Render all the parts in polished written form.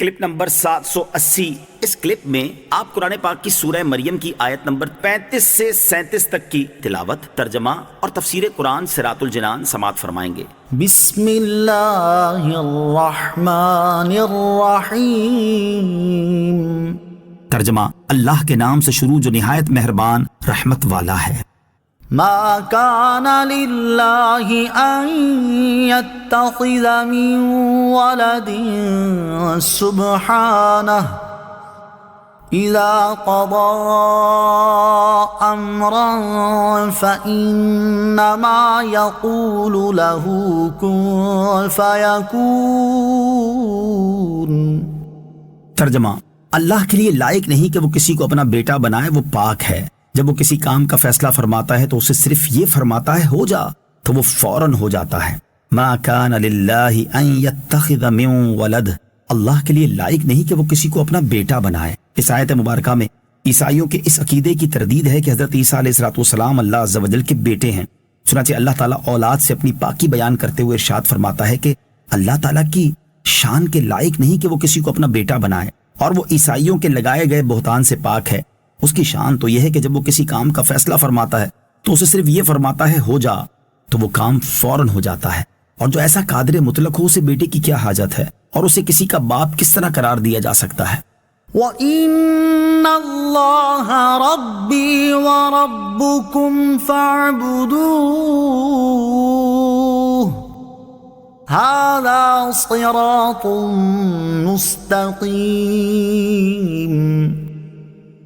Clip number 780۔ اس clip میں آپ قرآن پاک کی سورہ مریم کی آیت نمبر 35 سے 37 تک کی تلاوت، ترجمہ اور تفسیر قرآن صراط الجنان سماعت فرمائیں گے۔ بسم اللہ الرحمن الرحیم۔ ترجمہ: اللہ کے نام سے شروع جو نہایت مہربان رحمت والا ہے۔ ما كان لله أن يتخذ من ولد سبحانه إذا قضى أمرا فإنما يقول له كن فيكون۔ ترجمہ: اللہ کے لیے لائق نہیں کہ وہ کسی کو اپنا بیٹا بنائے، وہ پاک ہے۔ جب وہ کسی کام کا فیصلہ فرماتا ہے تو اسے صرف یہ فرماتا ہے ہو جا، تو وہ فوراً ہو جاتا ہے۔ ما کان للہ ان یتخذ من ولد، اللہ کے لیے لائق نہیں کہ وہ کسی کو اپنا بیٹا بنائے۔ اس آیت مبارکہ میں عیسائیوں کے اس عقیدے کی تردید ہے کہ حضرت عیسیٰ علیہ السلام اللہ عز و جل کے بیٹے ہیں۔ چنانچہ اللہ تعالیٰ اولاد سے اپنی پاکی بیان کرتے ہوئے ارشاد فرماتا ہے کہ اللہ تعالیٰ کی شان کے لائق نہیں کہ وہ کسی کو اپنا بیٹا بنائے، اور وہ عیسائیوں کے لگائے گئے بہتان سے پاک ہے۔ اس کی شان تو یہ ہے کہ جب وہ کسی کام کا فیصلہ فرماتا ہے تو اسے صرف یہ فرماتا ہے ہو جا، تو وہ کام فوراً ہو جاتا ہے۔ اور جو ایسا قادر مطلق ہو، اسے بیٹے کی کیا حاجت ہے، اور اسے کسی کا باپ کس طرح قرار دیا جا سکتا ہے۔ وَإِنَّ اللَّهَ رَبِّي وَرَبُّكُمْ فَاعْبُدُوهُ هَذَا صِرَاطٌ مُسْتَقِيمٌ۔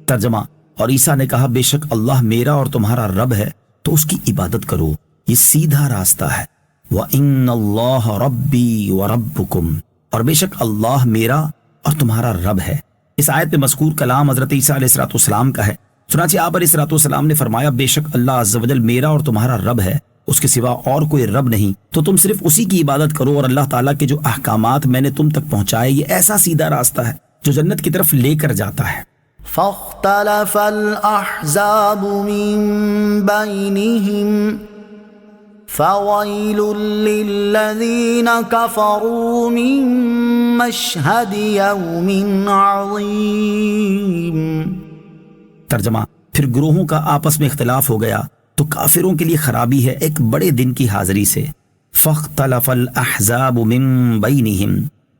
ترجمہ: اور عیسیٰ نے کہا بے شک اللہ میرا اور تمہارا رب ہے، تو اس کی عبادت کرو، یہ سیدھا راستہ ہے۔ وَإِنَّ اللَّهَ رَبِّي وَرَبُّكُمْ، اور بے شک اللہ میرا اور تمہارا رب ہے۔ اس آیت میں مذکور کلام حضرت عیسیٰ علیہ السلام کا ہے۔ چنانچہ آپ علیہ السلام نے فرمایا بے شک اللہ عز و جل میرا اور تمہارا رب ہے، اس کے سوا اور کوئی رب نہیں، تو تم صرف اسی کی عبادت کرو، اور اللہ تعالیٰ کے جو احکامات میں نے تم تک پہنچائے یہ ایسا سیدھا راستہ ہے جو جنت کی طرف لے کر جاتا ہے۔ فاختلف الأحزاب من بينهم فويل للذين كفروا من مشهد يوم عظيم۔ ترجمہ: پھر گروہوں کا آپس میں اختلاف ہو گیا تو کافروں کے لیے خرابی ہے ایک بڑے دن کی حاضری سے۔ فاختلف الأحزاب من بينهم،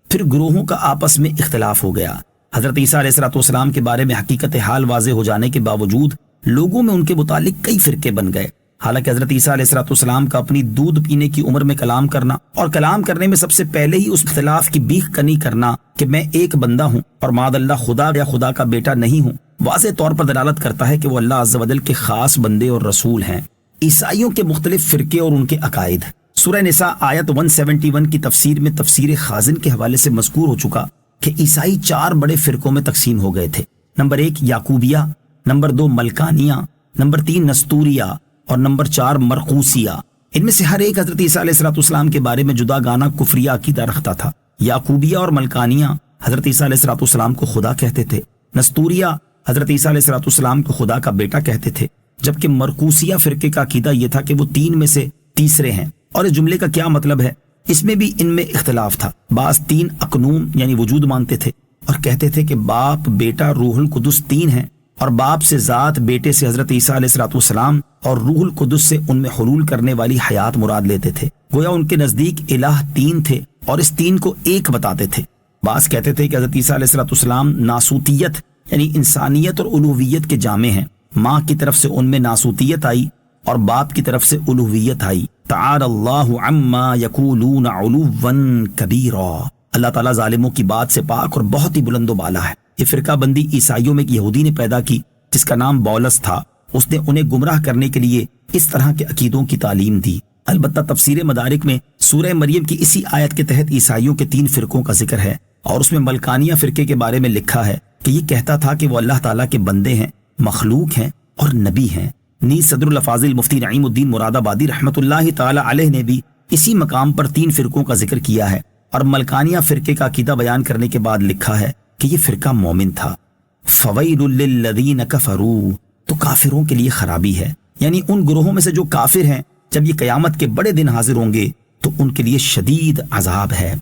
پھر گروہوں کا آپس میں اختلاف ہو گیا۔ حضرت عیسیٰ علیہ السلام کے بارے میں حقیقت حال واضح ہو جانے کے باوجود لوگوں میں ان کے متعلق کئی فرقے بن گئے۔ حالانکہ حضرت عیسیٰ علیہ السلام کا اپنی دودھ پینے کی عمر میں کلام کرنا، اور کلام کرنے میں سب سے پہلے ہی اس اختلاف کی بیخ کنی کرنا کہ میں ایک بندہ ہوں اور معاذ اللہ خدا یا خدا کا بیٹا نہیں ہوں، واضح طور پر دلالت کرتا ہے کہ وہ اللہ عز و جل کے خاص بندے اور رسول ہیں۔ عیسائیوں کے مختلف فرقے اور ان کے عقائد۔ سورہ نساء آیت 171 کی تفسیر میں تفسیر خازن کے حوالے سے مذکور ہو چکا کہ عیسائی 4 بڑے فرقوں میں تقسیم ہو گئے تھے۔ نمبر 1 یعقوبیہ، نمبر 2 ملکانیہ، نمبر 3 نستوریہ، اور نمبر 4 مرقوسیہ۔ ان میں سے ہر ایک حضرت عیسیٰ علیہ السلام کے بارے میں جدا گانا کفریہ عقیدہ رکھتا تھا۔ یعقوبیہ اور ملکانیہ حضرت عیسیٰ علیہ السلام کو خدا کہتے تھے، نستوریہ حضرت عیسیٰ علیہ السلام کو خدا کا بیٹا کہتے تھے، جبکہ مرقوسیہ فرقے کا عقیدہ یہ تھا کہ وہ 3 میں سے تیسرے ہیں۔ اور اس جملے کا کیا مطلب ہے، اس میں بھی ان میں اختلاف تھا۔ بعض 3 اقنوم یعنی وجود مانتے تھے اور کہتے تھے کہ باپ، بیٹا، روح القدس 3 ہیں، اور باپ سے ذات، بیٹے سے حضرت عیسیٰ علیہ السلام، اور روح القدس سے ان میں حلول کرنے والی حیات مراد لیتے تھے۔ گویا ان کے نزدیک الہ 3 تھے اور اس 3 کو ایک بتاتے تھے۔ بعض کہتے تھے کہ حضرت عیسیٰ علیہ السلام ناسوتیت یعنی انسانیت اور الوہیت کے جامع ہیں۔ ماں کی طرف سے ان میں ناسوتیت آئی اور باپ کی طرف سے الوہیت آئی۔ تعالی اللہ عما یقولون علوا کبیرا، اللہ تعالیٰ ظالموں کی بات سے پاک اور بہت ہی بلند و بالا ہے۔ یہ فرقہ بندی عیسائیوں میں ایک یہودی نے پیدا کی جس کا نام بولس تھا۔ اس نے انہیں گمراہ کرنے کے لیے اس طرح کے عقیدوں کی تعلیم دی۔ البتہ تفسیر مدارک میں سورہ مریم کی اسی آیت کے تحت عیسائیوں کے 3 فرقوں کا ذکر ہے، اور اس میں ملکانیہ فرقے کے بارے میں لکھا ہے کہ یہ کہتا تھا کہ وہ اللہ تعالیٰ کے بندے ہیں، مخلوق ہیں اور نبی ہیں۔ نیز صدر الافاضل مفتی نعیم الدین مراد آبادی رحمۃ اللہ تعالی علیہ نے بھی اسی مقام پر 3 فرقوں کا ذکر کیا ہے، اور ملکانیہ فرقے کا عقیدہ بیان کرنے کے بعد لکھا ہے کہ یہ فرقہ مومن تھا۔ فویل للذین کفروا، تو کافروں کے لیے خرابی ہے، یعنی ان گروہوں میں سے جو کافر ہیں جب یہ قیامت کے بڑے دن حاضر ہوں گے تو ان کے لیے شدید عذاب ہے۔